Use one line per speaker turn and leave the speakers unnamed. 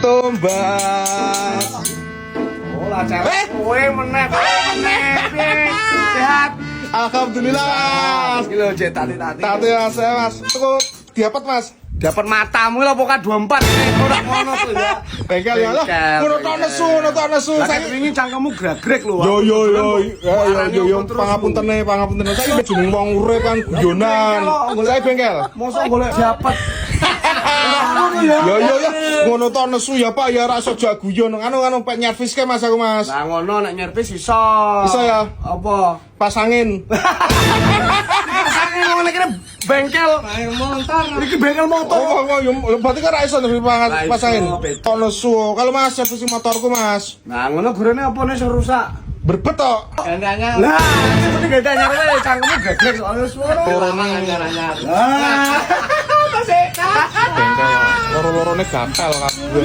tumbas.
Olah cewek kowe meneh sehat.
Alhamdulillah.
Iki lho Jek tati-tati.
Tati mas, mas. Cukup diapat mas.
Dapat matamu lho pokoke 24 ora ngono to ya.
Bengkel ya lah. Ngono tok nesu.
Lah kan wingi cangkemmu gregrek lho.
Yo, pangapunten. Saiki jeneng wong urip kan guyonan. Saya bengkel.
Mosok golek dapat.
Yo, ngono tok nesu ya Pak ya ora iso jak guyon. Anu pek nyervis ke Mas aku Mas.
Lah ngono nek nyervis iso.
Iso ya?
Apa?
Pasangin.
Sange ngene kene bengkel motor. Iki bengkel motor.
Oh, yo berarti kan ra iso pasangin. Tok nesu. Kalau Mas servis motorku Mas.
Nah ngono gurene apa nih sing rusak?
Berbet tok.
Gandanya. Lah, iki gak anyar wae cangkemmu gegrek soalnya suara.
Corona
anyar-anyar. Masih.
Bengkel loro-lorone gatal kabeh.